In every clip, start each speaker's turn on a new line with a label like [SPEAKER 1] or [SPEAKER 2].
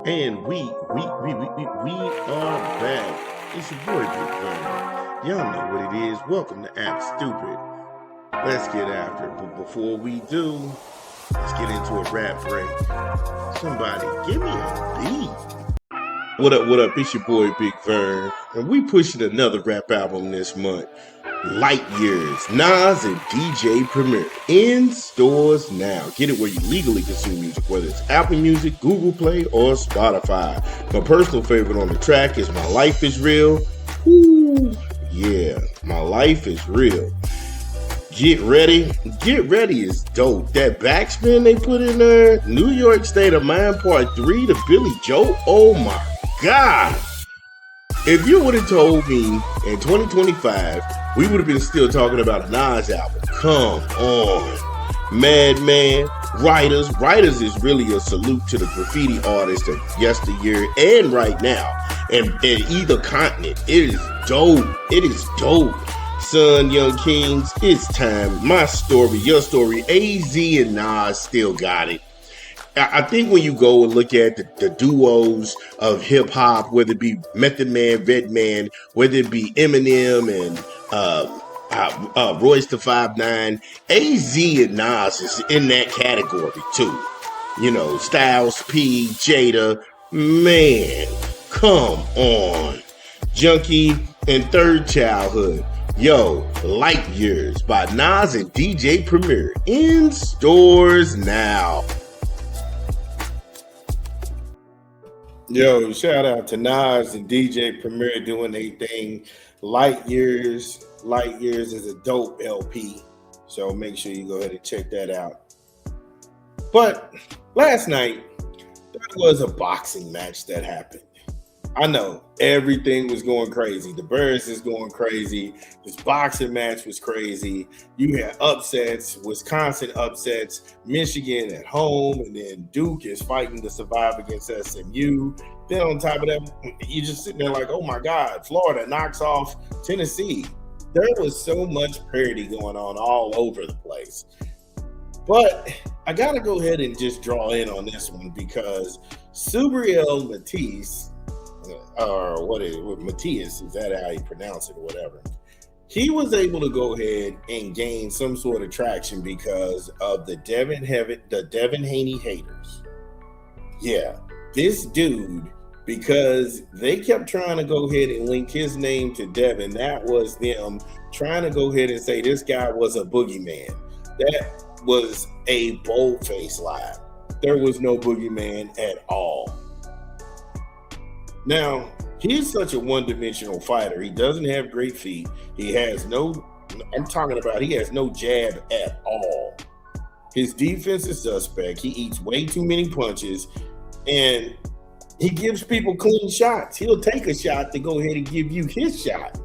[SPEAKER 1] And we are back. It's your boy Big Bird. Y'all know what it is. Welcome to Act Stupid. Let's get after it. But before we do, let's get into a rap break. Somebody give me a beat. What up, what up? It's your boy Big Vern. And we pushing another rap album this month. Light Years, Nas and DJ Premier in stores now. Get it where you legally consume music, whether it's Apple Music, Google Play, or Spotify. My personal favorite on the track is My Life is Real. Ooh, yeah, My Life is Real. Get Ready. Get Ready is dope. That backspin they put in there, New York State of Mind Part 3 to Billy Joe. Oh my God. If you would have told me in 2025, we would have been still talking about a Nas album. Come on. Madman, Writers. Writers is really a salute to the graffiti artists of yesteryear and right now. And either continent. It is dope. It is dope. Son, Young Kings, it's time. My story, your story. AZ and Nas still got it. I think when you go and look at the duos of hip hop, whether it be Method Man, Redman, whether it be Eminem and Royce the 5'9", AZ and Nas is in that category too. You know, Styles P, Jada, man, come on. Junkie and Third Childhood. Yo, Light Years by Nas and DJ Premier in stores now. Yo, shout out to Nas and DJ Premier doing their thing. Light Years is a dope LP. So make sure you go ahead and check that out. But last night, there was a boxing match that happened. I know everything was going crazy. The Birds is going crazy. This boxing match was crazy. You had upsets, Wisconsin upsets, Michigan at home, and then Duke is fighting to survive against SMU. Then on top of that, you just sitting there like, oh my God, Florida knocks off Tennessee. There was so much parity going on all over the place. But I got to go ahead and just draw in on this one because Subriel Matias, or Matias, is that how you pronounce it or whatever? He was able to go ahead and gain some sort of traction because of the Devin Haney haters. Yeah, this dude, because they kept trying to go ahead and link his name to Devin. That was them trying to go ahead and say this guy was a boogeyman. That was a bold-faced lie. There was no boogeyman at all. Now, he's such a one-dimensional fighter. He doesn't have great feet. He has no jab at all. His defense is suspect. He eats way too many punches, and he gives people clean shots. He'll take a shot to go ahead and give you his shot.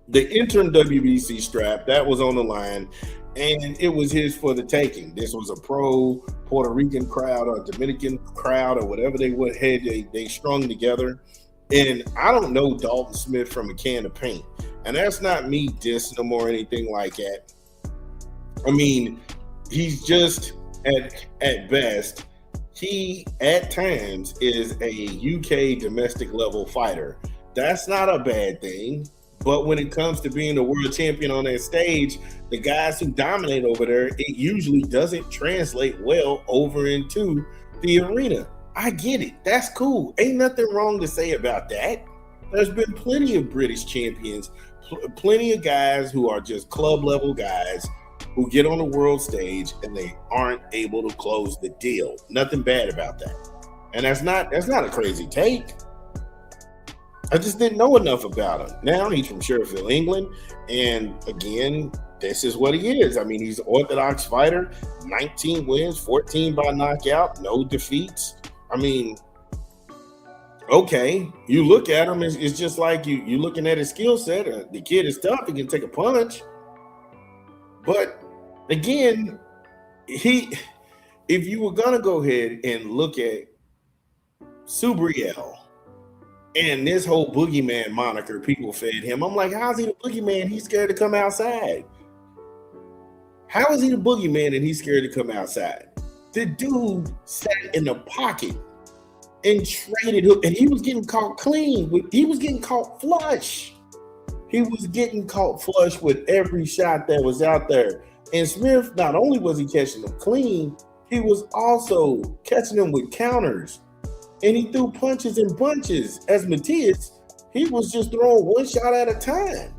[SPEAKER 1] The interim WBC strap, that was on the line, and it was his for the taking. This was a pro Puerto Rican crowd or Dominican crowd or whatever they strung together. And I don't know Dalton Smith from a can of paint. And that's not me dissing him or anything like that. I mean, he's just at best, he at times is a UK domestic level fighter. That's not a bad thing. But when it comes to being the world champion on that stage, the guys who dominate over there, it usually doesn't translate well over into the arena. I get it. That's cool. Ain't nothing wrong to say about that. There's been plenty of British champions, plenty of guys who are just club level guys who get on the world stage and they aren't able to close the deal. Nothing bad about that. And that's not a crazy take. I just didn't know enough about him. Now he's from Sheffield, England. And again, this is what he is. I mean, he's an orthodox fighter, 19 wins, 14 by knockout, no defeats. I mean, okay, you look at him, it's just like you looking at his skill set. The kid is tough. He can take a punch. But again, if you were going to go ahead and look at Subriel, and this whole boogeyman moniker people fed him, I'm like, how's he the boogeyman? He's scared to come outside. How is he the boogeyman and he's scared to come outside? The dude sat in the pocket and traded him, and he was getting caught clean. He was getting caught flush. He was getting caught flush with every shot that was out there. And Smith, not only was he catching them clean, he was also catching them with counters. And he threw punches and bunches. As Matias, he was just throwing one shot at a time.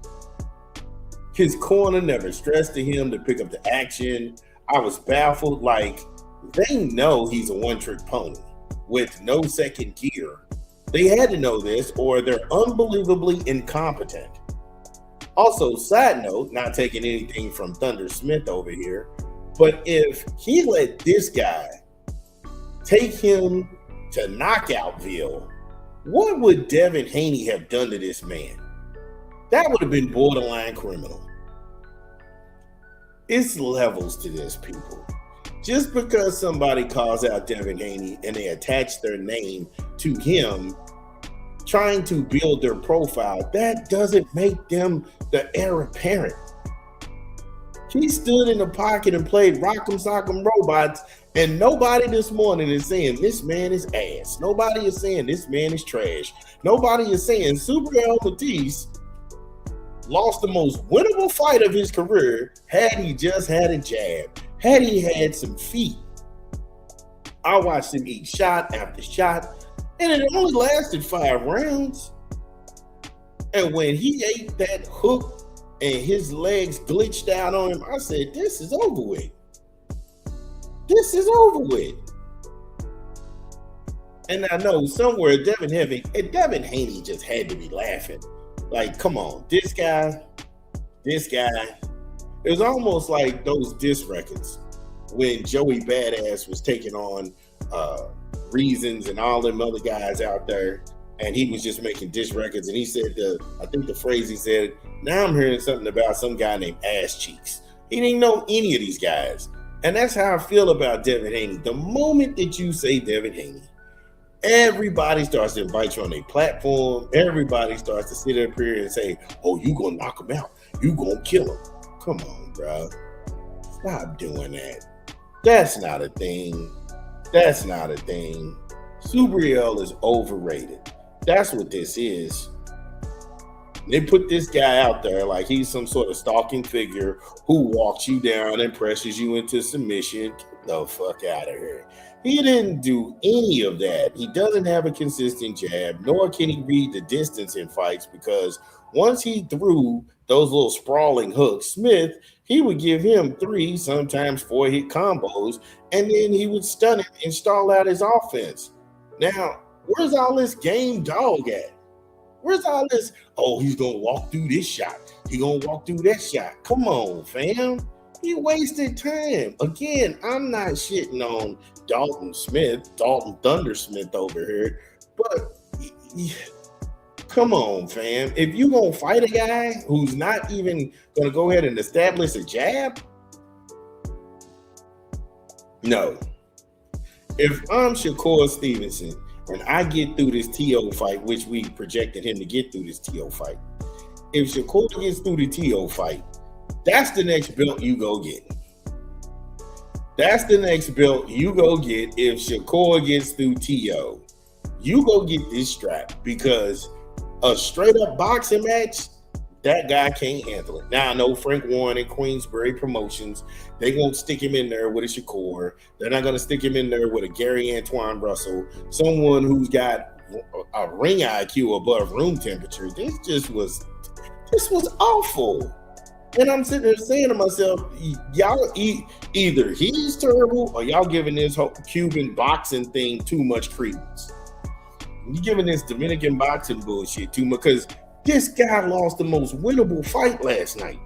[SPEAKER 1] His corner never stressed to him to pick up the action. I was baffled. Like, they know he's a one-trick pony with no second gear. They had to know this, or they're unbelievably incompetent. Also, side note, not taking anything from Thunder Smith over here, but if he let this guy take him to Knockoutville, what would Devin Haney have done to this man? That would have been borderline criminal. It's levels to this, people. Just because somebody calls out Devin Haney and they attach their name to him trying to build their profile, that doesn't make them the heir apparent. He stood in the pocket and played Rock'em Sock'em Robots, and nobody this morning is saying this man is ass. Nobody is saying this man is trash. Nobody is saying Subriel Matias lost the most winnable fight of his career had he just had a jab, had he had some feet. I watched him eat shot after shot, and it only lasted 5 rounds. And when he ate that hook and his legs glitched out on him, I said, this is over with. This is over with. And I know somewhere Devin Haney just had to be laughing. Like, come on, this guy. It was almost like those diss records when Joey Badass was taking on Reasons and all them other guys out there, and he was just making diss records, and he said I think the phrase he said, now I'm hearing something about some guy named Ass Cheeks. He didn't know any of these guys. And that's how I feel about Devin Haney. The moment that you say Devin Haney, everybody starts to invite you on their platform. Everybody starts to sit up here and say, oh, you gonna knock him out. You gonna kill him. Come on, bro. Stop doing that. That's not a thing. That's not a thing. Subriel is overrated. That's what this is. They put this guy out there like he's some sort of stalking figure who walks you down and presses you into submission. Get the fuck out of here. He didn't do any of that. He doesn't have a consistent jab, nor can he read the distance in fights, because once he threw those little sprawling hooks, Smith, he would give him 3, sometimes 4 hit combos, and then he would stun it and stall out his offense. Now, where's all this game dog at? Where's all this, oh, he's going to walk through this shot. He's going to walk through that shot. Come on, fam. You wasted time. Again, I'm not shitting on Dalton Thunder Smith over here, but come on, fam. If you going to fight a guy who's not even going to go ahead and establish a jab, no. If I'm Shakur Stevenson and I get through this TO fight, which we projected him to get through this TO fight, if Shakur gets through the TO fight, that's the next belt you go get. That's the next belt you go get if Shakur gets through TO. You go get this strap, because a straight up boxing match, that guy can't handle it. Now, I know Frank Warren and Queensberry Promotions, they won't stick him in there with a Shakur. They're not going to stick him in there with a Gary Antoine Russell, someone who's got a ring IQ above room temperature. This was awful. And I'm sitting there saying to myself, y'all either he's terrible or y'all giving this whole Cuban boxing thing too much credence. You're giving this Dominican boxing bullshit too much, because this guy lost the most winnable fight last night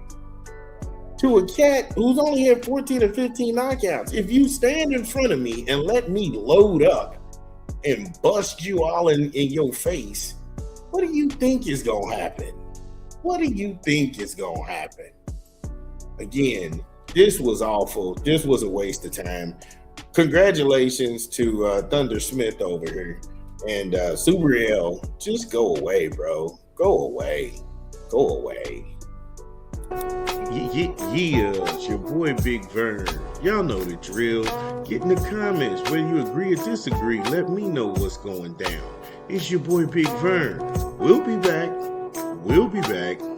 [SPEAKER 1] to a cat who's only had 14 or 15 knockouts. If you stand in front of me and let me load up and bust you all in your face, what do you think is going to happen? What do you think is going to happen? Again, this was awful. This was a waste of time. Congratulations to Thunder Smith over here. And Subriel, just go away, bro. Go away. Go away. Yeah, it's your boy Big Vern. Y'all know the drill. Get in the comments whether you agree or disagree. Let me know what's going down. It's your boy Big Vern. We'll be back.